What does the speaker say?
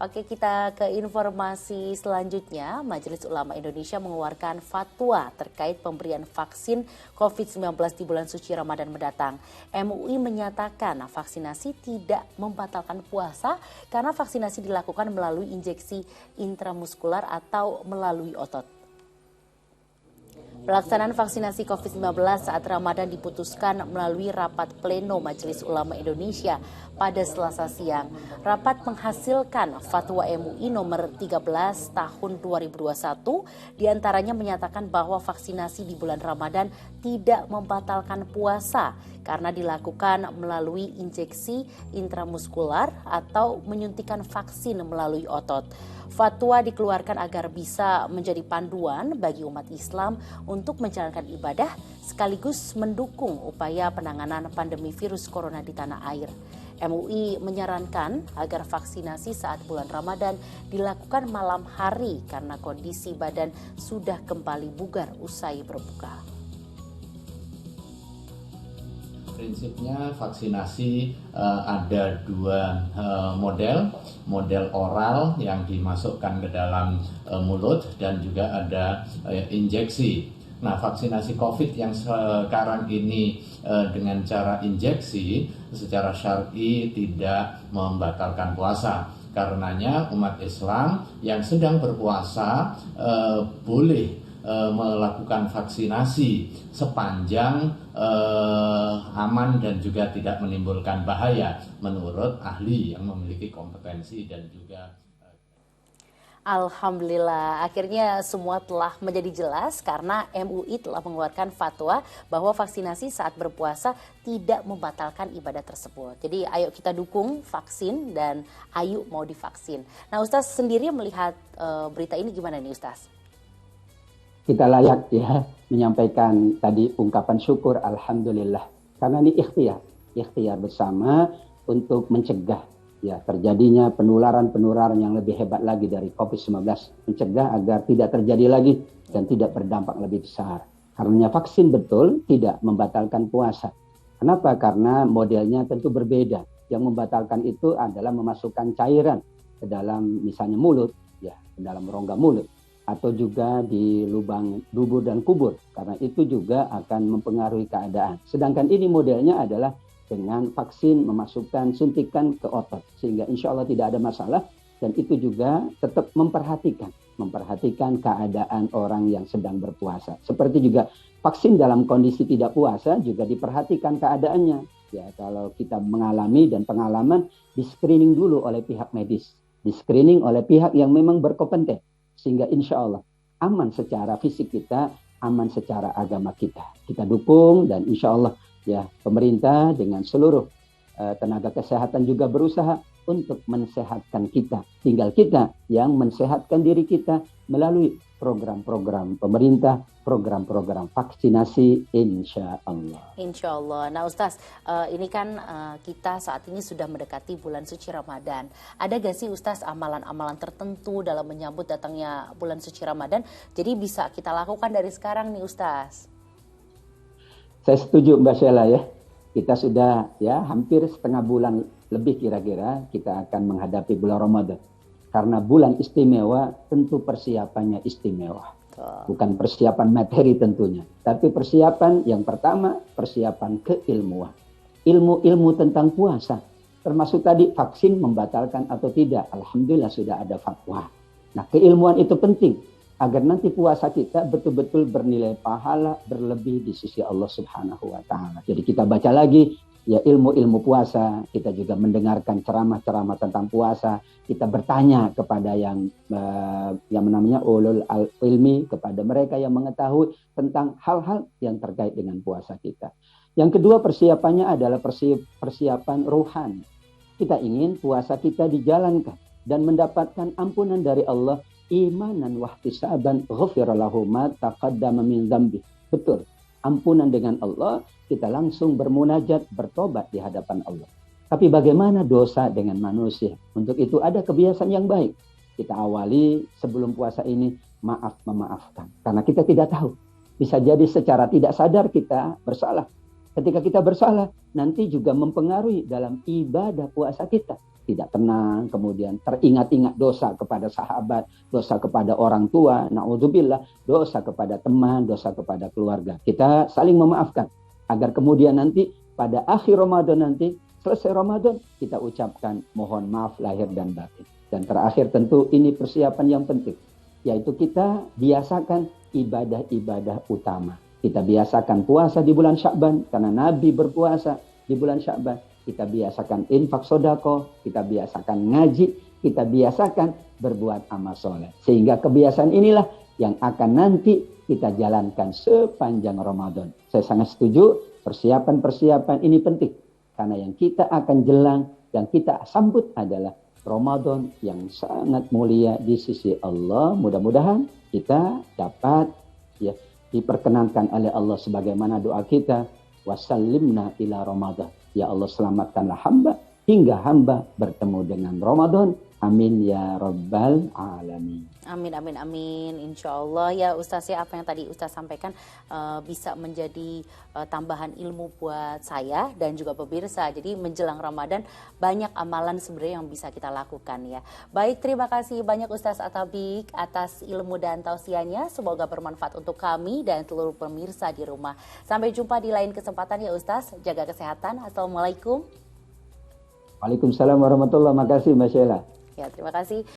Oke, kita ke informasi selanjutnya. Majelis Ulama Indonesia mengeluarkan fatwa terkait pemberian vaksin COVID-19 di bulan suci Ramadan mendatang. MUI menyatakan vaksinasi tidak membatalkan puasa karena vaksinasi dilakukan melalui injeksi intramuskular atau melalui otot. Pelaksanaan vaksinasi COVID-19 saat Ramadan diputuskan melalui rapat pleno Majelis Ulama Indonesia pada Selasa siang. Rapat menghasilkan fatwa MUI nomor 13 tahun 2021, diantaranya menyatakan bahwa vaksinasi di bulan Ramadan tidak membatalkan puasa karena dilakukan melalui injeksi intramuskular atau menyuntikkan vaksin melalui otot. Fatwa dikeluarkan agar bisa menjadi panduan bagi umat Islam untuk menjalankan ibadah sekaligus mendukung upaya penanganan pandemi virus corona di tanah air. MUI menyarankan agar vaksinasi saat bulan Ramadan dilakukan malam hari karena kondisi badan sudah kembali bugar usai berbuka. Prinsipnya vaksinasi ada dua model oral yang dimasukkan ke dalam mulut dan juga ada injeksi. Nah, vaksinasi COVID yang sekarang ini dengan cara injeksi secara syar'i tidak membatalkan puasa. Karenanya umat Islam yang sedang berpuasa boleh melakukan vaksinasi sepanjang aman dan juga tidak menimbulkan bahaya menurut ahli yang memiliki kompetensi dan juga Alhamdulillah, akhirnya semua telah menjadi jelas karena MUI telah mengeluarkan fatwa bahwa vaksinasi saat berpuasa tidak membatalkan ibadah tersebut. Jadi ayo kita dukung vaksin dan ayo mau divaksin. Nah, Ustaz sendiri melihat berita ini gimana nih Ustaz? Kita layak ya menyampaikan tadi ungkapan syukur alhamdulillah karena ini ikhtiar bersama untuk mencegah ya terjadinya penularan yang lebih hebat lagi dari COVID-19, mencegah agar tidak terjadi lagi dan tidak berdampak lebih besar. Karena vaksin betul tidak membatalkan puasa. Kenapa? Karena modelnya tentu berbeda. Yang membatalkan itu adalah memasukkan cairan ke dalam misalnya mulut ya, ke dalam rongga mulut, atau juga di lubang dubur dan kubur, karena itu juga akan mempengaruhi keadaan. Sedangkan ini modelnya adalah dengan vaksin memasukkan suntikan ke otot, sehingga insya Allah tidak ada masalah, dan itu juga tetap memperhatikan keadaan orang yang sedang berpuasa. Seperti juga vaksin dalam kondisi tidak puasa juga diperhatikan keadaannya. Ya, kalau kita mengalami dan pengalaman, di screening dulu oleh pihak medis, di screening oleh pihak yang memang berkompeten. Sehingga insya Allah aman secara fisik kita, aman secara agama kita. Kita dukung dan insya Allah ya pemerintah dengan seluruh tenaga kesehatan juga berusaha untuk mensehatkan kita. Tinggal kita yang mensehatkan diri kita melalui program-program pemerintah, program-program vaksinasi insya Allah. Insya Allah. Nah Ustaz, ini kan kita saat ini sudah mendekati bulan suci Ramadan. Ada gak sih Ustaz amalan-amalan tertentu dalam menyambut datangnya bulan suci Ramadan? Jadi bisa kita lakukan dari sekarang nih Ustaz. Saya setuju Mbak Sheila ya. Kita sudah ya hampir setengah bulan lebih kira-kira kita akan menghadapi bulan Ramadan. Karena bulan istimewa tentu persiapannya istimewa. Bukan persiapan materi tentunya. Tapi persiapan yang pertama, persiapan keilmuan. Ilmu-ilmu tentang puasa. Termasuk tadi vaksin membatalkan atau tidak. Alhamdulillah sudah ada fatwa. Nah keilmuan itu penting. Agar nanti puasa kita betul-betul bernilai pahala berlebih di sisi Allah Subhanahu wa Ta'ala. Jadi kita baca lagi ya ilmu-ilmu puasa, kita juga mendengarkan ceramah-ceramah tentang puasa, kita bertanya kepada yang namanya ulul ilmi, kepada mereka yang mengetahui tentang hal-hal yang terkait dengan puasa kita. Yang kedua persiapannya adalah persiapan rohani. Kita ingin puasa kita dijalankan dan mendapatkan ampunan dari Allah. Imanan wahtisaban ghufira lahu ma taqaddama min dzambi. Betul. Ampunan dengan Allah, kita langsung bermunajat, bertobat di hadapan Allah. Tapi bagaimana dosa dengan manusia? Untuk itu ada kebiasaan yang baik. Kita awali sebelum puasa ini memaafkan. Karena kita tidak tahu. Bisa jadi secara tidak sadar kita bersalah. Ketika kita bersalah, nanti juga mempengaruhi dalam ibadah puasa kita. tidak tenang, kemudian teringat-ingat dosa kepada sahabat, dosa kepada orang tua, na'udzubillah, dosa kepada teman, dosa kepada keluarga. Kita saling memaafkan agar kemudian nanti pada akhir Ramadan nanti, selesai Ramadan, kita ucapkan mohon maaf lahir dan batin. Dan terakhir tentu ini persiapan yang penting, yaitu kita biasakan ibadah-ibadah utama. Kita biasakan puasa di bulan Sya'ban, karena Nabi berpuasa di bulan Sya'ban. Kita biasakan infak sodako, kita biasakan ngaji, kita biasakan berbuat amal soleh. Sehingga kebiasaan inilah yang akan nanti kita jalankan sepanjang Ramadan. Saya sangat setuju, persiapan-persiapan ini penting. Karena yang kita akan jelang, yang kita sambut adalah Ramadan yang sangat mulia di sisi Allah. Mudah-mudahan kita dapat diperkenankan oleh Allah sebagaimana doa kita, wasallimna ila Ramadan. Ya Allah, selamatkanlah hamba hingga hamba bertemu dengan Ramadan. Amin ya rabbal alamin. Amin, amin, amin. Insya Allah ya Ustaz, ya apa yang tadi Ustaz sampaikan bisa menjadi tambahan ilmu buat saya dan juga pemirsa. Jadi menjelang Ramadan banyak amalan sebenarnya yang bisa kita lakukan ya. Baik, terima kasih banyak Ustaz Atabik atas ilmu dan tausiahnya. Semoga bermanfaat untuk kami dan seluruh pemirsa di rumah. Sampai jumpa di lain kesempatan ya Ustaz. Jaga kesehatan. Assalamualaikum. Waalaikumsalam warahmatullahi wabarakatuh. Makasih Mbak Sheila. Ya, terima kasih.